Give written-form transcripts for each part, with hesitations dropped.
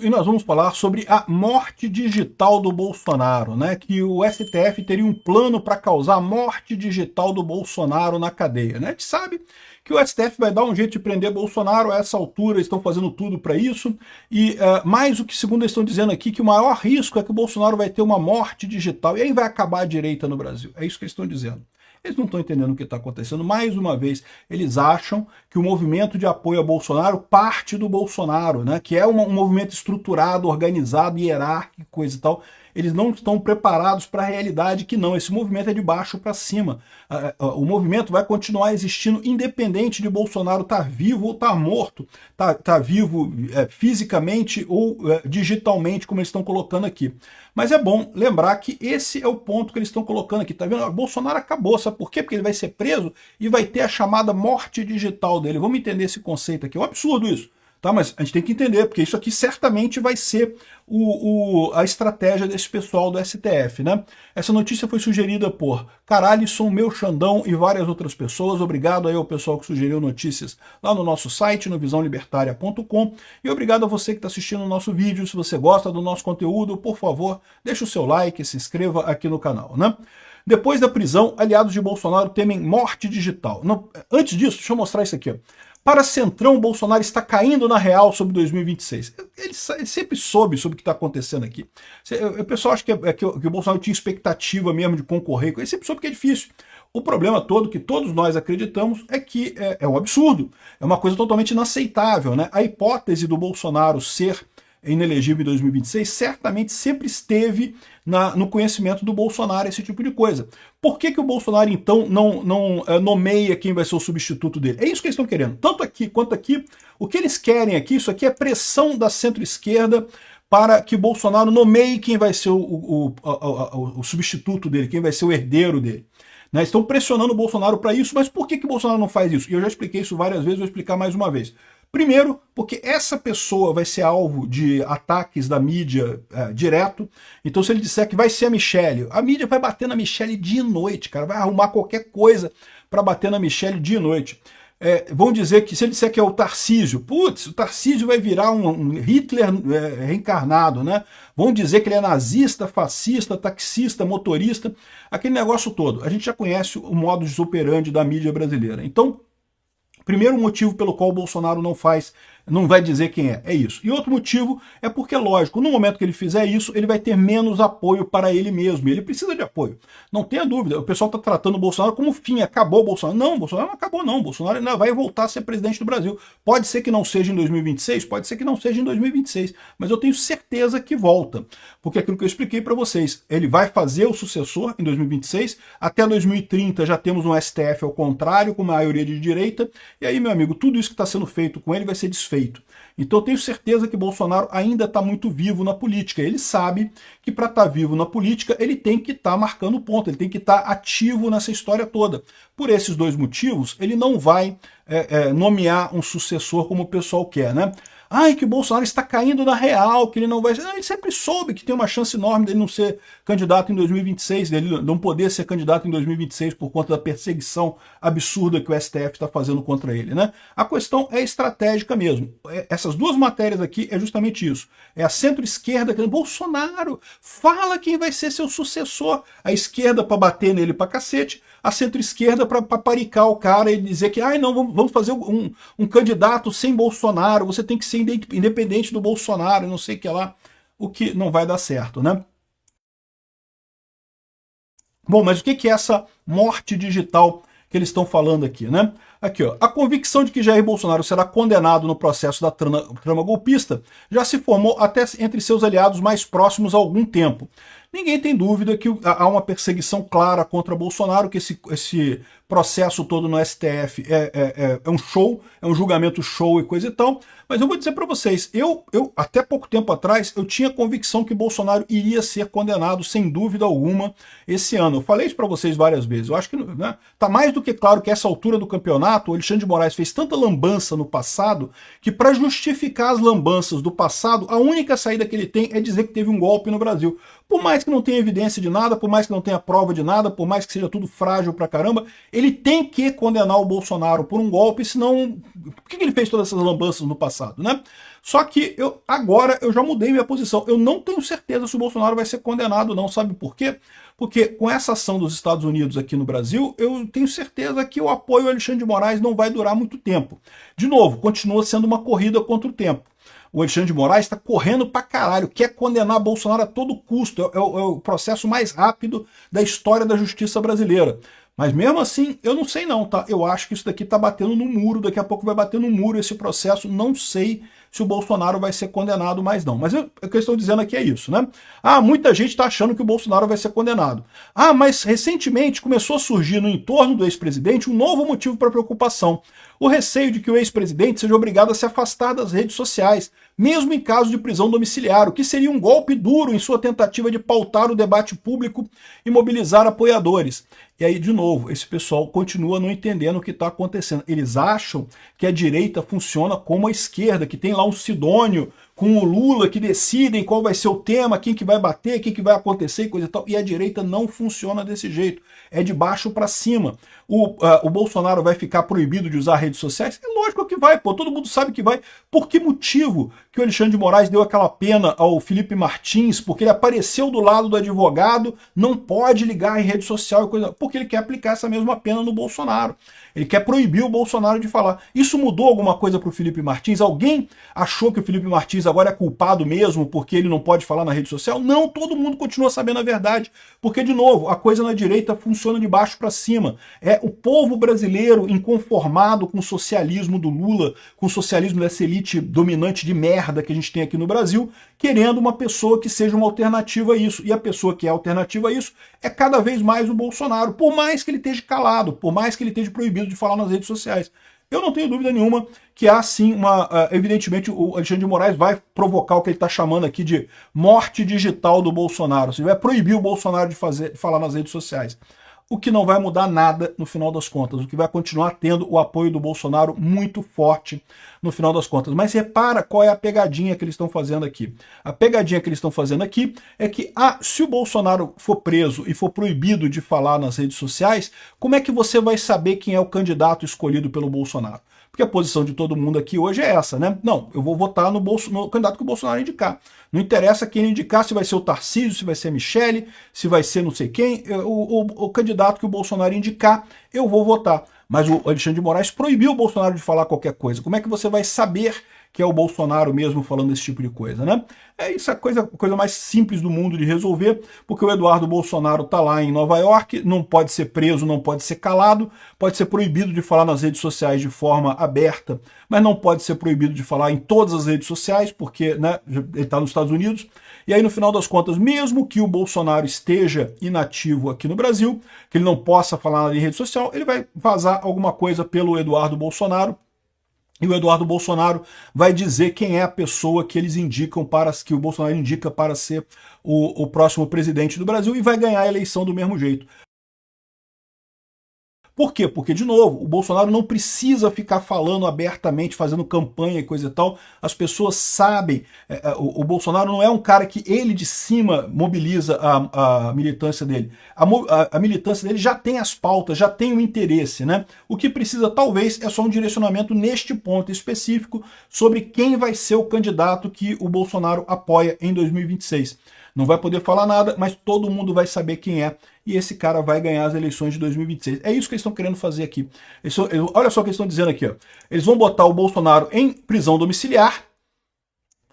E nós vamos falar sobre a morte digital do Bolsonaro, né? Que o STF teria um plano para causar a morte digital do Bolsonaro na cadeia, né? A gente sabe que o STF vai dar um jeito de prender Bolsonaro a essa altura, estão fazendo tudo para isso, e mais o que, segundo eles estão dizendo aqui, que o maior risco é que o Bolsonaro vai ter uma morte digital, e aí vai acabar a direita no Brasil. É isso que eles estão dizendo. Eles não estão entendendo o que está acontecendo. Mais uma vez, eles acham que o movimento de apoio a Bolsonaro parte do Bolsonaro, né? Que é um movimento estruturado, organizado, hierárquico, coisa e tal. Eles não estão preparados para a realidade que não. Esse movimento é de baixo para cima. O movimento vai continuar existindo independente de Bolsonaro estar vivo ou estar morto. Tá vivo fisicamente ou digitalmente, como eles estão colocando aqui. Mas é bom lembrar que esse é o ponto que eles estão colocando aqui. Tá vendo? O Bolsonaro acabou. Sabe por quê? Porque ele vai ser preso e vai ter a chamada morte digital dele. Vamos entender esse conceito aqui. É um absurdo isso. Tá, mas a gente tem que entender, porque isso aqui certamente vai ser a estratégia desse pessoal do STF, né? Essa notícia foi sugerida por Caralison, Meu Xandão e várias outras pessoas. Obrigado aí ao pessoal que sugeriu notícias lá no nosso site, no visãolibertaria.com. E obrigado a você que está assistindo o nosso vídeo. Se você gosta do nosso conteúdo, por favor, deixa o seu like, se inscreva aqui no canal, né? Depois da prisão, aliados de Bolsonaro temem morte digital. Não, antes disso, deixa eu mostrar isso aqui, ó. Para Centrão, o Bolsonaro está caindo na real sobre 2026. Ele sempre soube sobre o que está acontecendo aqui. O pessoal acha que o Bolsonaro tinha expectativa mesmo de concorrer. Ele sempre soube que é difícil. O problema todo que todos nós acreditamos é que é um absurdo. É uma coisa totalmente inaceitável, né? A hipótese do Bolsonaro ser inelegível em 2026 certamente sempre esteve no conhecimento do Bolsonaro, esse tipo de coisa. Por que o Bolsonaro, então, não nomeia quem vai ser o substituto dele? É isso que eles estão querendo. Tanto aqui quanto aqui, o que eles querem aqui, isso aqui é pressão da centro-esquerda para que Bolsonaro nomeie quem vai ser o substituto dele, quem vai ser o herdeiro dele. Né? Estão pressionando o Bolsonaro para isso, mas por que o Bolsonaro não faz isso? E eu já expliquei isso várias vezes, vou explicar mais uma vez. Primeiro, porque essa pessoa vai ser alvo de ataques da mídia direto. Então, se ele disser que vai ser a Michelle, a mídia vai bater na Michelle dia e noite, cara. Vai arrumar qualquer coisa para bater na Michelle dia e noite. Vão dizer que, se ele disser que é o Tarcísio, putz, o Tarcísio vai virar um Hitler reencarnado, né? Vão dizer que ele é nazista, fascista, taxista, motorista, aquele negócio todo. A gente já conhece o modus operandi da mídia brasileira. Então, primeiro motivo pelo qual o Bolsonaro não vai dizer quem é isso. E outro motivo é porque, lógico, no momento que ele fizer isso, ele vai ter menos apoio para ele mesmo. Ele precisa de apoio. Não tenha dúvida. O pessoal está tratando o Bolsonaro como fim. Acabou o Bolsonaro. Não, o Bolsonaro não acabou, não. O Bolsonaro ainda vai voltar a ser presidente do Brasil. Pode ser que não seja em 2026, pode ser que não seja em 2026. Mas eu tenho certeza que volta. Porque aquilo que eu expliquei para vocês, ele vai fazer o sucessor em 2026. Até 2030 já temos um STF ao contrário, com maioria de direita. E aí, meu amigo, tudo isso que está sendo feito com ele vai ser desfeito. Então eu tenho certeza que Bolsonaro ainda está muito vivo na política. Ele sabe que para estar vivo na política ele tem que estar marcando ponto, ele tem que estar ativo nessa história toda. Por esses dois motivos, ele não vai nomear um sucessor como o pessoal quer, né? Ai, que o Bolsonaro está caindo na real, que ele não vai... Ele sempre soube que tem uma chance enorme dele não ser candidato em 2026, dele não poder ser candidato em 2026 por conta da perseguição absurda que o STF está fazendo contra ele, né? A questão é estratégica mesmo. Essas duas matérias aqui é justamente isso. É a centro-esquerda querendo, Bolsonaro, fala quem vai ser seu sucessor. A esquerda para bater nele pra cacete, a centro-esquerda para paparicar o cara e dizer que não, vamos fazer um candidato sem Bolsonaro, você tem que ser independente do Bolsonaro, não sei o que lá, o que não vai dar certo, né? Bom, mas o que é essa morte digital que eles estão falando aqui, né? Aqui, ó, a convicção de que Jair Bolsonaro será condenado no processo da trama golpista já se formou até entre seus aliados mais próximos há algum tempo. Ninguém tem dúvida que há uma perseguição clara contra Bolsonaro, que esse processo todo no STF é um show, é um julgamento show e coisa e tal, mas eu vou dizer para vocês, eu até pouco tempo atrás, eu tinha convicção que Bolsonaro iria ser condenado, sem dúvida alguma, esse ano. Eu falei isso para vocês várias vezes, eu acho que tá mais do que claro que essa altura do campeonato, o Alexandre de Moraes fez tanta lambança no passado, que para justificar as lambanças do passado, a única saída que ele tem é dizer que teve um golpe no Brasil. Por mais que não tenha evidência de nada, por mais que não tenha prova de nada, por mais que seja tudo frágil pra caramba, ele tem que condenar o Bolsonaro por um golpe, senão... Por que ele fez todas essas lambanças no passado, né? Só que agora eu já mudei minha posição. Eu não tenho certeza se o Bolsonaro vai ser condenado ou não. Sabe por quê? Porque com essa ação dos Estados Unidos aqui no Brasil, eu tenho certeza que o apoio ao Alexandre de Moraes não vai durar muito tempo. De novo, continua sendo uma corrida contra o tempo. O Alexandre de Moraes está correndo pra caralho, quer condenar Bolsonaro a todo custo. É o processo mais rápido da história da justiça brasileira. Mas mesmo assim, eu não sei não, tá? Eu acho que isso daqui tá batendo no muro, daqui a pouco vai bater no muro esse processo, não sei se o Bolsonaro vai ser condenado mais não. Mas o que eu estou dizendo aqui é isso, né? Ah, muita gente está achando que o Bolsonaro vai ser condenado. Ah, mas recentemente começou a surgir no entorno do ex-presidente um novo motivo para preocupação. O receio de que o ex-presidente seja obrigado a se afastar das redes sociais, mesmo em caso de prisão domiciliar, o que seria um golpe duro em sua tentativa de pautar o debate público e mobilizar apoiadores. E aí, de novo, esse pessoal continua não entendendo o que está acontecendo. Eles acham que a direita funciona como a esquerda, que tem lá um Sidônio com o Lula que decidem qual vai ser o tema, quem que vai bater, o que vai acontecer e coisa e tal. E a direita não funciona desse jeito. É de baixo para cima. O Bolsonaro vai ficar proibido de usar redes sociais? É lógico que vai, pô. Todo mundo sabe que vai. Por que motivo que o Alexandre de Moraes deu aquela pena ao Felipe Martins? Porque ele apareceu do lado do advogado, não pode ligar em rede social e coisa. Porque ele quer aplicar essa mesma pena no Bolsonaro. Ele quer proibir o Bolsonaro de falar. Isso mudou alguma coisa para o Felipe Martins? Alguém achou que o Felipe Martins agora é culpado mesmo porque ele não pode falar na rede social? Não, todo mundo continua sabendo a verdade. Porque, de novo, a coisa na direita funciona de baixo para cima. É o povo brasileiro inconformado com o socialismo do Lula, com o socialismo dessa elite dominante de merda que a gente tem aqui no Brasil, querendo uma pessoa que seja uma alternativa a isso. E a pessoa que é alternativa a isso é cada vez mais o Bolsonaro, por mais que ele esteja calado, por mais que ele esteja proibido de falar nas redes sociais. Eu não tenho dúvida nenhuma que há sim evidentemente o Alexandre de Moraes vai provocar o que ele está chamando aqui de morte digital do Bolsonaro. Você vai proibir o Bolsonaro de falar nas redes sociais. O que não vai mudar nada no final das contas, o que vai continuar tendo o apoio do Bolsonaro muito forte no final das contas. Mas repara qual é a pegadinha que eles estão fazendo aqui. A pegadinha que eles estão fazendo aqui é que, se o Bolsonaro for preso e for proibido de falar nas redes sociais, como é que você vai saber quem é o candidato escolhido pelo Bolsonaro? Porque a posição de todo mundo aqui hoje é essa, né? Não, eu vou votar no candidato que o Bolsonaro indicar. Não interessa quem ele indicar, se vai ser o Tarcísio, se vai ser a Michele, se vai ser não sei quem, o candidato que o Bolsonaro indicar, eu vou votar. Mas o Alexandre de Moraes proibiu o Bolsonaro de falar qualquer coisa. Como é que você vai saber que é o Bolsonaro mesmo falando esse tipo de coisa, né? Isso é a coisa mais simples do mundo de resolver, porque o Eduardo Bolsonaro está lá em Nova York, não pode ser preso, não pode ser calado, pode ser proibido de falar nas redes sociais de forma aberta, mas não pode ser proibido de falar em todas as redes sociais, porque, né, ele está nos Estados Unidos. E aí, no final das contas, mesmo que o Bolsonaro esteja inativo aqui no Brasil, que ele não possa falar em rede social, ele vai vazar alguma coisa pelo Eduardo Bolsonaro, e o Eduardo Bolsonaro vai dizer quem é a pessoa que eles indicam que o Bolsonaro indica para ser o próximo presidente do Brasil e vai ganhar a eleição do mesmo jeito. Por quê? Porque, de novo, o Bolsonaro não precisa ficar falando abertamente, fazendo campanha e coisa e tal. As pessoas sabem. O Bolsonaro não é um cara que ele de cima mobiliza a militância dele. A militância dele já tem as pautas, já tem o interesse, né? O que precisa, talvez, é só um direcionamento neste ponto específico sobre quem vai ser o candidato que o Bolsonaro apoia em 2026. Não vai poder falar nada, mas todo mundo vai saber quem é. E esse cara vai ganhar as eleições de 2026. É isso que eles estão querendo fazer aqui. Olha só o que eles estão dizendo aqui. Ó. Eles vão botar o Bolsonaro em prisão domiciliar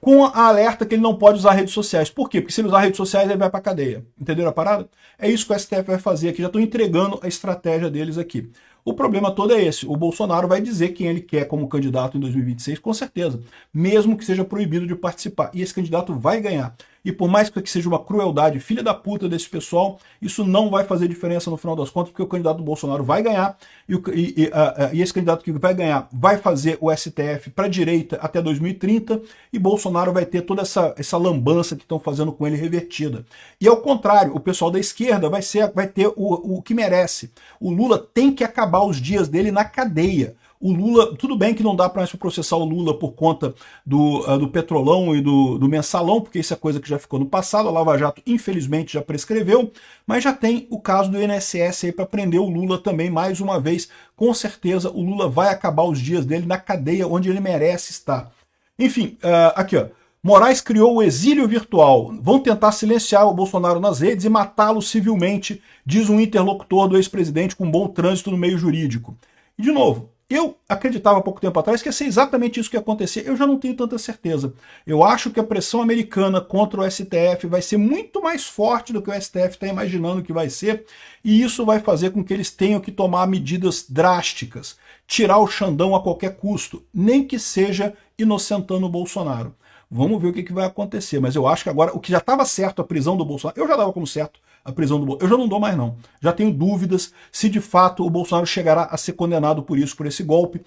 com a alerta que ele não pode usar redes sociais. Por quê? Porque se ele usar redes sociais, ele vai para cadeia. Entenderam a parada? É isso que o STF vai fazer aqui. Já estou entregando a estratégia deles aqui. O problema todo é esse. O Bolsonaro vai dizer quem ele quer como candidato em 2026, com certeza. Mesmo que seja proibido de participar. E esse candidato vai ganhar. E por mais que seja uma crueldade, filha da puta desse pessoal, isso não vai fazer diferença no final das contas, porque o candidato do Bolsonaro vai ganhar, e esse candidato que vai ganhar vai fazer o STF para a direita até 2030, e Bolsonaro vai ter toda essa lambança que estão fazendo com ele revertida. E ao contrário, o pessoal da esquerda vai ter o que merece. O Lula tem que acabar os dias dele na cadeia. O Lula, tudo bem que não dá para mais processar o Lula por conta do Petrolão e do Mensalão, porque isso é coisa que já ficou no passado, a Lava Jato infelizmente já prescreveu, mas já tem o caso do INSS aí para prender o Lula também mais uma vez. Com certeza o Lula vai acabar os dias dele na cadeia onde ele merece estar. Enfim, aqui ó. Moraes criou o exílio virtual. Vão tentar silenciar o Bolsonaro nas redes e matá-lo civilmente, diz um interlocutor do ex-presidente com bom trânsito no meio jurídico. E, de novo, eu acreditava há pouco tempo atrás que ia ser exatamente isso que ia acontecer. Eu já não tenho tanta certeza. Eu acho que a pressão americana contra o STF vai ser muito mais forte do que o STF está imaginando que vai ser, e isso vai fazer com que eles tenham que tomar medidas drásticas, tirar o Xandão a qualquer custo, nem que seja inocentando o Bolsonaro. Vamos ver o que vai acontecer, mas eu acho que agora, o que já estava certo, a prisão do Bolsonaro, eu já dava como certo a prisão do Bolsonaro, eu já não dou mais não. Já tenho dúvidas se de fato o Bolsonaro chegará a ser condenado por isso, por esse golpe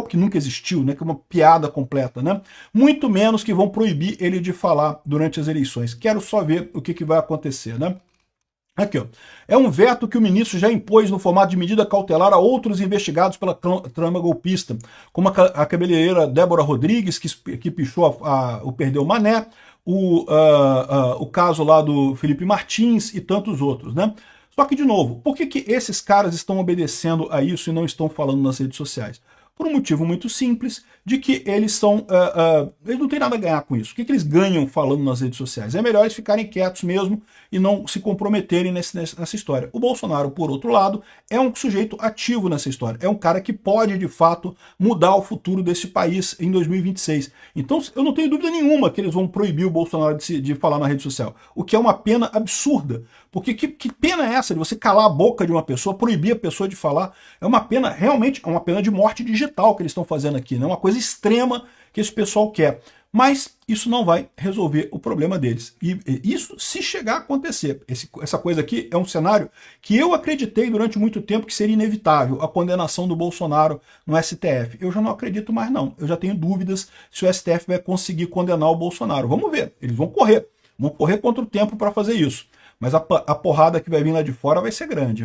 que nunca existiu, né, que é uma piada completa, né? Muito menos que vão proibir ele de falar durante as eleições. Quero só ver o que vai acontecer, né? Aqui, ó. É um veto que o ministro já impôs no formato de medida cautelar a outros investigados pela trama golpista, como a cabeleireira Débora Rodrigues, que pichou o Perdeu Mané, o caso lá do Felipe Martins e tantos outros, né? Só que, de novo, por que esses caras estão obedecendo a isso e não estão falando nas redes sociais? Por um motivo muito simples, de que eles são. Eles não têm nada a ganhar com isso. O que eles ganham falando nas redes sociais? É melhor eles ficarem quietos mesmo e não se comprometerem nessa história. O Bolsonaro, por outro lado, é um sujeito ativo nessa história. É um cara que pode, de fato, mudar o futuro desse país em 2026. Então, eu não tenho dúvida nenhuma que eles vão proibir o Bolsonaro de falar na rede social. O que é uma pena absurda. Porque que pena é essa de você calar a boca de uma pessoa, proibir a pessoa de falar? É uma pena, realmente, é uma pena de morte digital que eles estão fazendo aqui, né? Uma coisa extrema que esse pessoal quer. Mas isso não vai resolver o problema deles. E isso se chegar a acontecer. Essa coisa aqui é um cenário que eu acreditei durante muito tempo que seria inevitável, a condenação do Bolsonaro no STF. Eu já não acredito mais não. Eu já tenho dúvidas se o STF vai conseguir condenar o Bolsonaro. Vamos ver. Eles vão correr. Vão correr contra o tempo para fazer isso. Mas a porrada que vai vir lá de fora vai ser grande.